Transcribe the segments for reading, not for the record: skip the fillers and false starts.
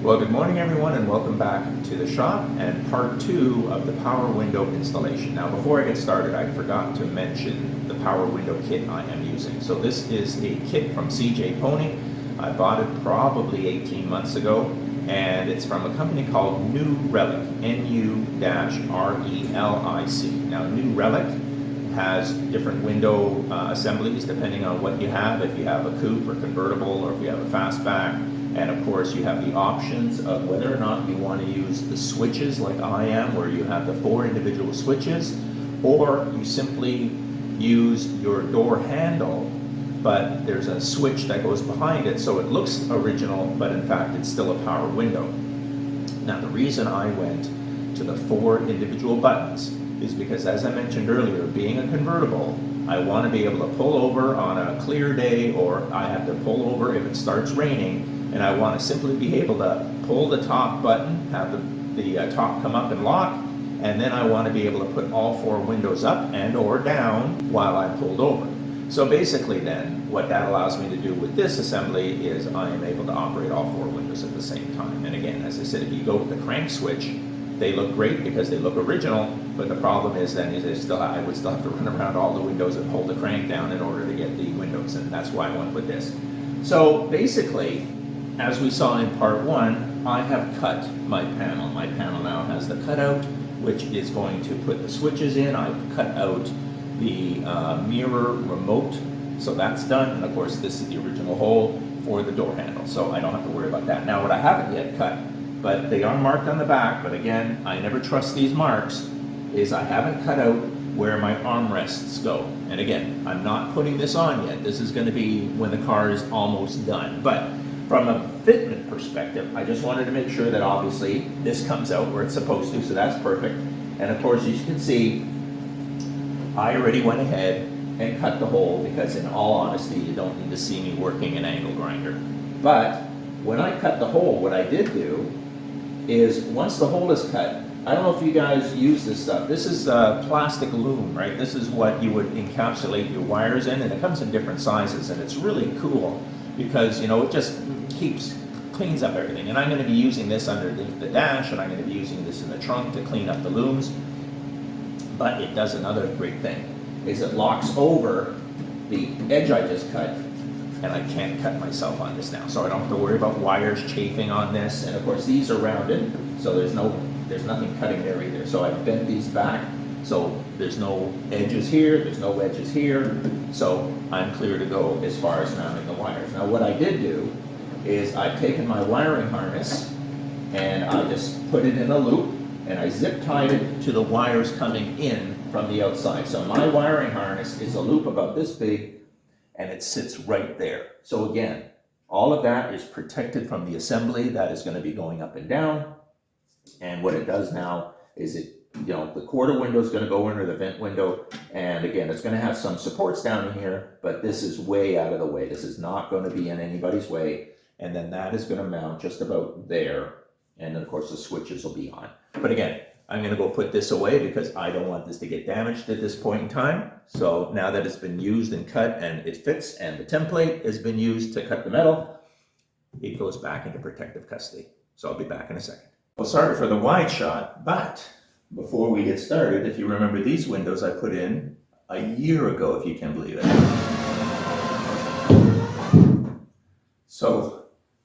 Well, good morning everyone and welcome back to the shop and part 2 of the power window installation. Now before I get started, I forgot to mention the power window kit I am using. So this is a kit from CJ Pony. I bought it probably 18 months ago and it's from a company called New Relic, N-U-R-E-L-I-C. Now New Relic has different window assemblies depending on what you have, if you have a coupe or convertible or if you have a fastback. And of course you have the options of whether or not you want to use the switches like I am, where you have the 4 individual switches, or you simply use your door handle, but there's a switch that goes behind it so it looks original, but in fact it's still a power window. Now the reason I went to the 4 individual buttons is because, as I mentioned earlier, being a convertible, I want to be able to pull over on a clear day, or I have to pull over if it starts raining, and I want to simply be able to pull the top button, have the top come up and lock, and then I want to be able to put all 4 windows up and or down while I'm pulled over. So basically then, what that allows me to do with this assembly is I am able to operate all 4 windows at the same time. And again, as I said, if you go with the crank switch, they look great because they look original, but the problem is then I would still have to run around all the windows and hold the crank down in order to get the windows, and that's why I went with this. So basically, as we saw in part 1, I have cut my panel. My panel now has the cutout, which is going to put the switches in. I've cut out the mirror remote, so that's done. And of course, this is the original hole for the door handle, so I don't have to worry about that. Now, what I haven't yet cut, but they are marked on the back, but again, I never trust these marks, is I haven't cut out where my armrests go. And again, I'm not putting this on yet. This is going to be when the car is almost done. But from a fitment perspective, I just wanted to make sure that obviously this comes out where it's supposed to, so that's perfect. And of course, as you can see, I already went ahead and cut the hole because in all honesty, you don't need to see me working an angle grinder. But when I cut the hole, what I did do is once the hole is cut, I don't know if you guys use this stuff. This is plastic loom, right? This is what you would encapsulate your wires in, and it comes in different sizes, and it's really cool because, you know, it just cleans up everything. And I'm going to be using this underneath the dash, and I'm going to be using this in the trunk to clean up the looms. But it does another great thing, is it locks over the edge I just cut, and I can't cut myself on this now. So I don't have to worry about wires chafing on this. And of course, these are rounded, so there's nothing cutting there either. So I bent these back, so there's no edges here, there's no edges here. So I'm clear to go as far as mounting the wires. Now what I did do is I've taken my wiring harness and I just put it in a loop and I zip tied it to the wires coming in from the outside. So my wiring harness is a loop about this big and it sits right there. So again, all of that is protected from the assembly that is going to be going up and down. And what it does now is the quarter window is going to go under the vent window. And again, it's going to have some supports down here, but this is way out of the way. This is not going to be in anybody's way. And then that is going to mount just about there. And then of course the switches will be on. But again, I'm going to go put this away because I don't want this to get damaged at this point in time. So now that it's been used and cut and it fits and the template has been used to cut the metal, it goes back into protective custody. So I'll be back in a second. Well, sorry for the wide shot, but before we get started, if you remember these windows I put in a year ago, if you can believe it. So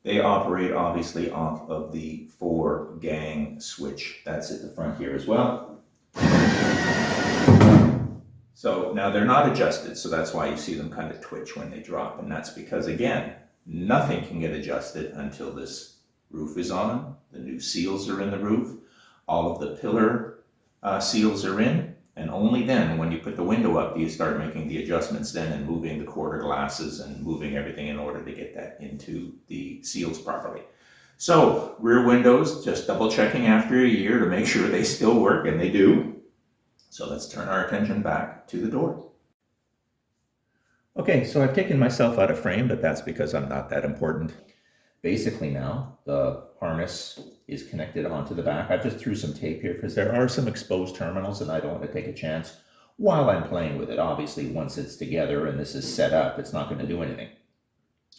they operate obviously off of the 4-gang switch that's at the front here as well. So now they're not adjusted, so that's why you see them kind of twitch when they drop, and that's because, again, nothing can get adjusted until this roof is on, the new seals are in the roof, all of the pillar seals are in, and only then, when you put the window up, do you start making the adjustments then and moving the quarter glasses and moving everything in order to get that into the seals properly. So, rear windows, just double checking after a year to make sure they still work, and they do. So let's turn our attention back to the door. Okay, so I've taken myself out of frame, but that's because I'm not that important. Basically now, the harness is connected onto the back. I just threw some tape here because there are some exposed terminals and I don't want to take a chance while I'm playing with it. Obviously, once it's together and this is set up, it's not going to do anything.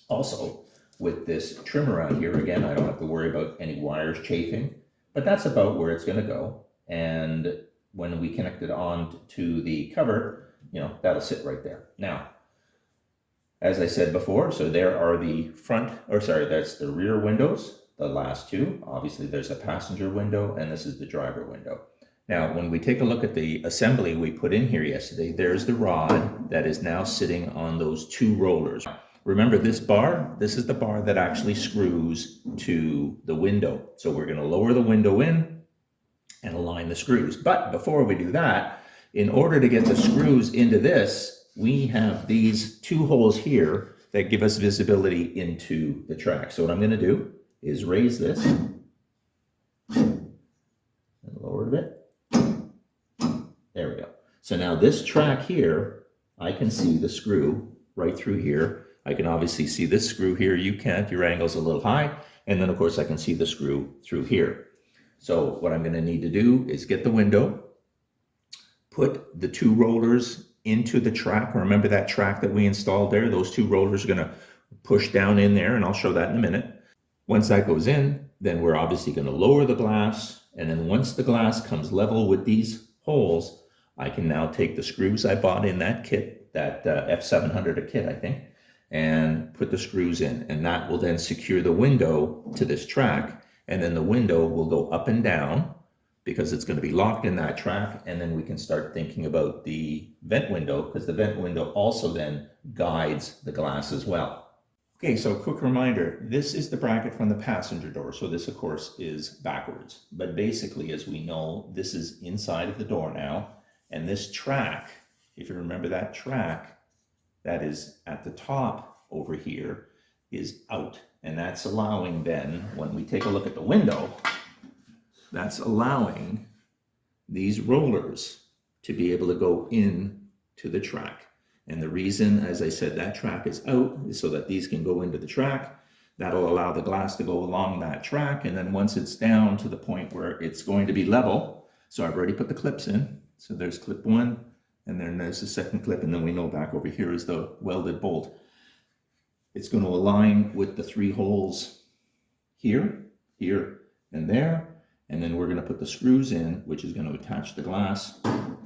Also, with this trim around here. Again, I don't have to worry about any wires chafing, but that's about where it's going to go. And when we connect it on to the cover, you know, that'll sit right there. Now, as I said before, so there are the that's the rear windows, the last two. Obviously, there's a passenger window, and this is the driver window. Now, when we take a look at the assembly we put in here yesterday, there's the rod that is now sitting on those two rollers. Remember this bar? This is the bar that actually screws to the window. So we're going to lower the window in and align the screws. But before we do that, in order to get the screws into this, we have these two holes here that give us visibility into the track. So what I'm going to do is raise this and lower it a bit. There we go. So now this track here, I can see the screw right through here. I can obviously see this screw here. You can't, your angle's a little high. And then of course I can see the screw through here. So what I'm going to need to do is get the window, put the two rollers into the track. Remember that track that we installed there? Those two rollers are going to push down in there, and I'll show that in a minute. Once that goes in, then we're obviously going to lower the glass, and then once the glass comes level with these holes, I can now take the screws I bought in that kit, that F700 a kit, I think, and put the screws in, and that will then secure the window to this track, and then the window will go up and down because it's going to be locked in that track, and then we can start thinking about the vent window, because the vent window also then guides the glass as well. Okay, so quick reminder, this is the bracket from the passenger door, so this of course is backwards, but basically, as we know, this is inside of the door now, and this track, if you remember that track that is at the top over here, is out, and that's allowing then, when we take a look at the window, that's allowing these rollers to be able to go in to the track. And the reason, as I said, that track is out is so that these can go into the track. That'll allow the glass to go along that track. And then once it's down to the point where it's going to be level, so I've already put the clips in. So there's clip one, and then there's the second clip. And then we know back over here is the welded bolt. It's going to align with the three holes here, here, and there. And then we're going to put the screws in, which is going to attach the glass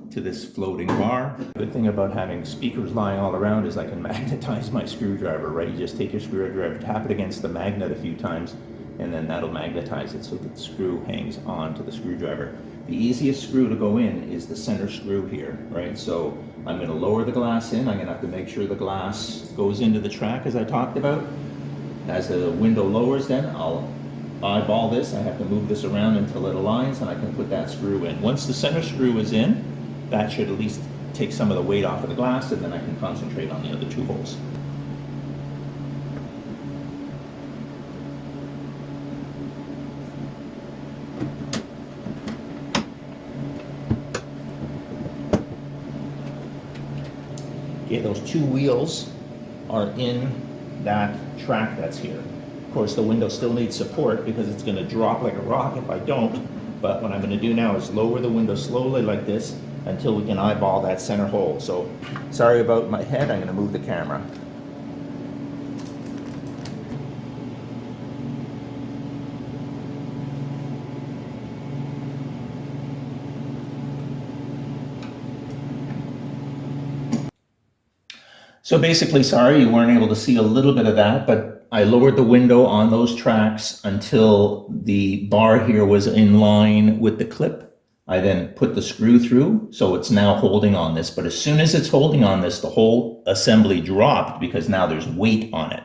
to this floating bar. The good thing about having speakers lying all around is I can magnetize my screwdriver, right? You just take your screwdriver, tap it against the magnet a few times, and then that'll magnetize it so that the screw hangs on to the screwdriver. The easiest screw to go in is the center screw here, right? So I'm going to lower the glass in. I'm going to have to make sure the glass goes into the track as I talked about. As the window lowers then, I'll eyeball this. I have to move this around until it aligns, and I can put that screw in. Once the center screw is in, that should at least take some of the weight off of the glass, and then I can concentrate on the other two holes. Okay, those two wheels are in that track that's here. Of course, the window still needs support because it's going to drop like a rock if I don't. But what I'm going to do now is lower the window slowly like this until we can eyeball that center hole. So, sorry about my head, I'm going to move the camera. So basically, sorry you weren't able to see a little bit of that, but I lowered the window on those tracks until the bar here was in line with the clip. I then put the screw through, so it's now holding on this. But as soon as it's holding on this, the whole assembly dropped because now there's weight on it.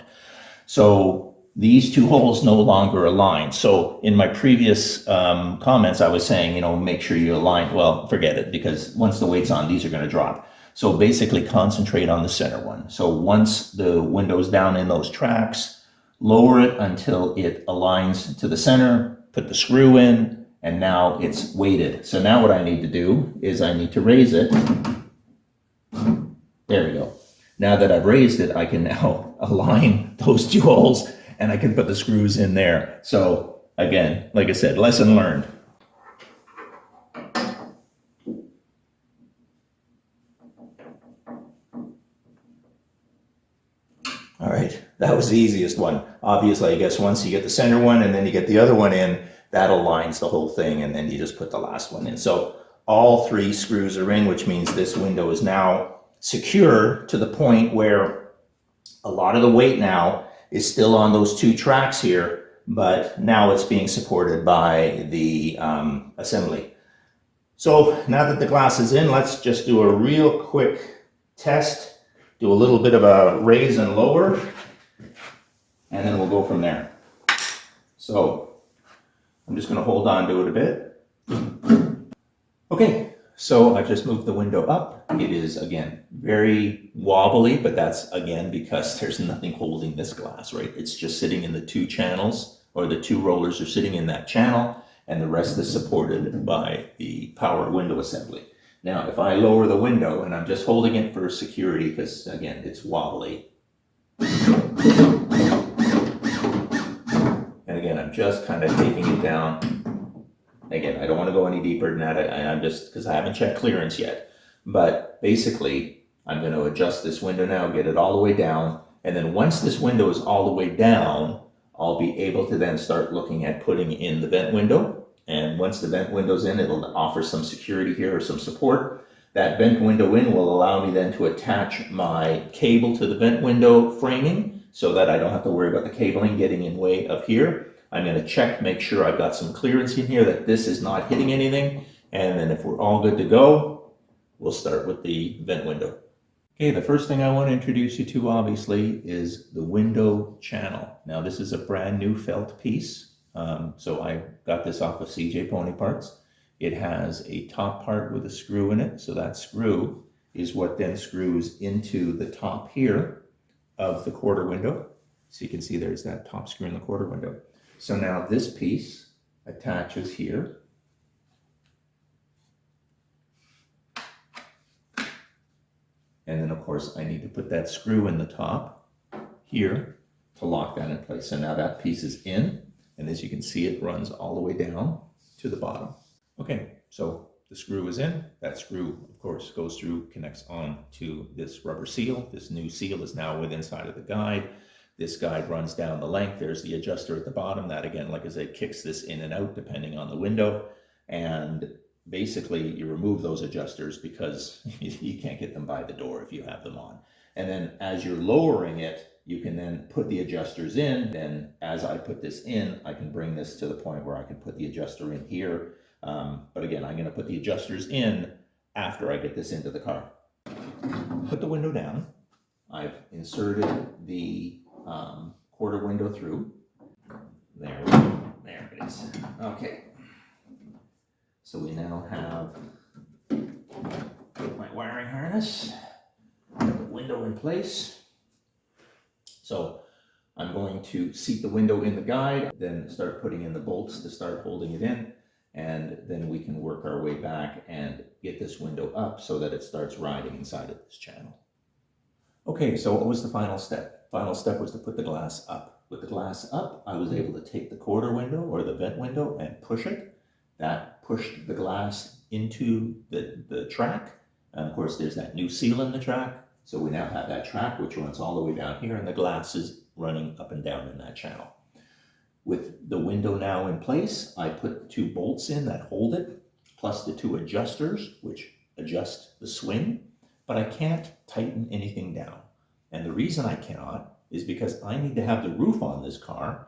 So these two holes no longer align. So in my previous comments, I was saying, you know, make sure you align. Well, forget it, because once the weight's on, these are going to drop. So basically concentrate on the center one. So once the window's down in those tracks, lower it until it aligns to the center, put the screw in, and now it's weighted. So now what I need to do is I need to raise it. There we go. Now that I've raised it, I can now align those two holes and I can put the screws in there. So again, like I said, lesson learned. All right, that was the easiest one. Obviously, I guess once you get the center one and then you get the other one in, that aligns the whole thing, and then you just put the last one in. So all 3 screws are in, which means this window is now secure to the point where a lot of the weight now is still on those 2 tracks here, but now it's being supported by the assembly. So now that the glass is in, let's just do a real quick test. Do a little bit of a raise and lower, and then we'll go from there. So I'm just going to hold on to it a bit. Okay, so I've just moved the window up. It is, again, very wobbly, but that's, again, because there's nothing holding this glass, right? It's just sitting in the 2 channels, or the 2 rollers are sitting in that channel, and the rest is supported by the power window assembly. Now, if I lower the window, and I'm just holding it for security, because again, it's wobbly. And again, I'm just kind of taking it down. Again, I don't want to go any deeper than that. I'm just, because I haven't checked clearance yet. But basically, I'm going to adjust this window now, get it all the way down. And then once this window is all the way down, I'll be able to then start looking at putting in the vent window. And once the vent window's in, it'll offer some security here or some support. That vent window in will allow me then to attach my cable to the vent window framing so that I don't have to worry about the cabling getting in way of here. I'm going to check, make sure I've got some clearance in here, that this is not hitting anything. And then if we're all good to go, we'll start with the vent window. Okay, the first thing I want to introduce you to, obviously, is the window channel. Now, this is a brand new felt piece. So I got this off of CJ Pony Parts. It has a top part with a screw in it. So that screw is what then screws into the top here of the quarter window. So you can see there's that top screw in the quarter window. So now this piece attaches here. And then of course I need to put that screw in the top here to lock that in place. So now that piece is in. And as you can see, it runs all the way down to the bottom. Okay, so the screw is in. That screw, of course, goes through, connects on to this rubber seal. This new seal is now within inside of the guide. This guide runs down the length. There's the adjuster at the bottom. That, again, like I said, kicks this in and out depending on the window. And basically, you remove those adjusters because you can't get them by the door if you have them on. And then as you're lowering it, you can then put the adjusters in. Then as I put this in, I can bring this to the point where I can put the adjuster in here. But again, I'm going to put the adjusters in after I get this into the car. Put the window down. I've inserted the quarter window through. There it is. Okay. So we now have my wiring harness, the window in place. So I'm going to seat the window in the guide, then start putting in the bolts to start holding it in, and then we can work our way back and get this window up so that it starts riding inside of this channel. Okay, so what was the final step? Final step was to put the glass up. With the glass up, I was able to take the quarter window or the vent window and push it. That pushed the glass into the track. And of course, there's that new seal in the track. So we now have that track, which runs all the way down here, and the glass is running up and down in that channel. With the window now in place, I put 2 bolts in that hold it, plus the 2 adjusters, which adjust the swing, but I can't tighten anything down. And the reason I cannot is because I need to have the roof on this car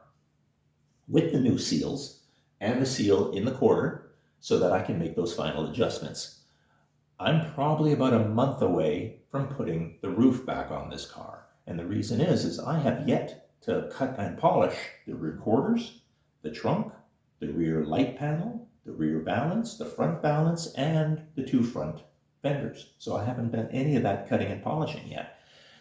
with the new seals and the seal in the quarter so that I can make those final adjustments. I'm probably about a month away from putting the roof back on this car. And the reason is I have yet to cut and polish the rear quarters, the trunk, the rear light panel, the rear balance, the front balance, and the 2 front fenders. So I haven't done any of that cutting and polishing yet.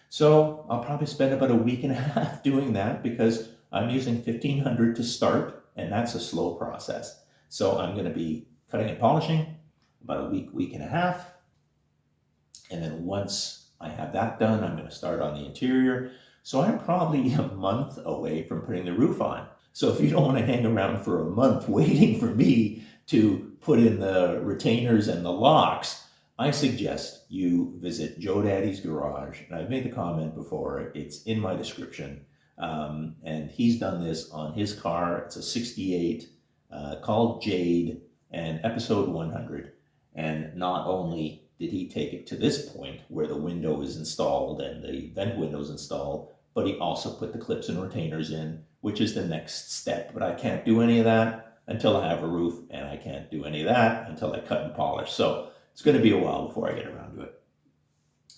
So I'll probably spend about a week and a half doing that because I'm using 1,500 to start, and that's a slow process. So I'm going to be cutting and polishing about a week and a half. And then once I have that done, I'm going to start on the interior. So I'm probably a month away from putting the roof on. So if you don't want to hang around for a month waiting for me to put in the retainers and the locks, I suggest you visit Joe Daddy's Garage, and I've made the comment before, it's in my description. And he's done this on his car. It's a 68 called Jade and episode 100. And not only did he take it to this point where the window is installed and the vent window is installed, but he also put the clips and retainers in, which is the next step. But I can't do any of that until I have a roof, and I can't do any of that until I cut and polish. So it's going to be a while before I get around to it.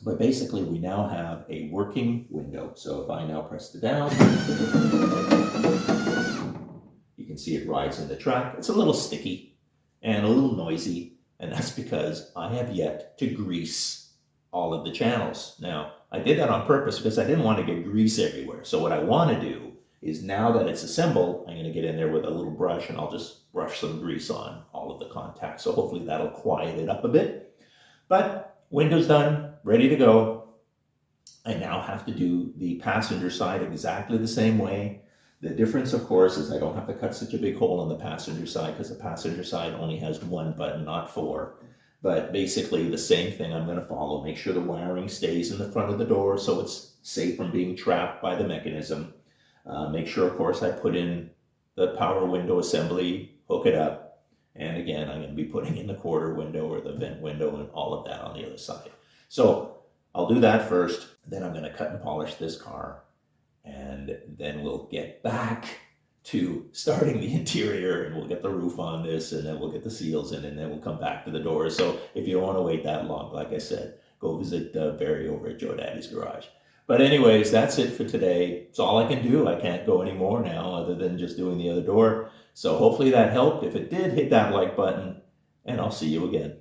But basically, we now have a working window. So if I now press it down, you can see it rides in the track. It's a little sticky and a little noisy, and that's because I have yet to grease all of the channels. Now, I did that on purpose because I didn't want to get grease everywhere. So what I want to do is, now that it's assembled, I'm going to get in there with a little brush and I'll just brush some grease on all of the contacts. So hopefully that'll quiet it up a bit. But window's done, ready to go. I now have to do the passenger side exactly the same way. The difference, of course, is I don't have to cut such a big hole on the passenger side, because the passenger side only has one button, not four. But basically the same thing I'm going to follow. Make sure the wiring stays in the front of the door so it's safe from being trapped by the mechanism. Make sure, of course, I put in the power window assembly, hook it up. And again, I'm going to be putting in the quarter window or the vent window and all of that on the other side. So I'll do that first. Then I'm going to cut and polish this car. And then we'll get back to starting the interior, and we'll get the roof on this, and then we'll get the seals in, and then we'll come back to the doors. So if you don't want to wait that long, like I said, go visit Barry over at Joe Daddy's Garage. But anyways, that's it for today. It's all I can do. I can't go any more now other than just doing the other door. So hopefully that helped. If it did, hit that like button, and I'll see you again.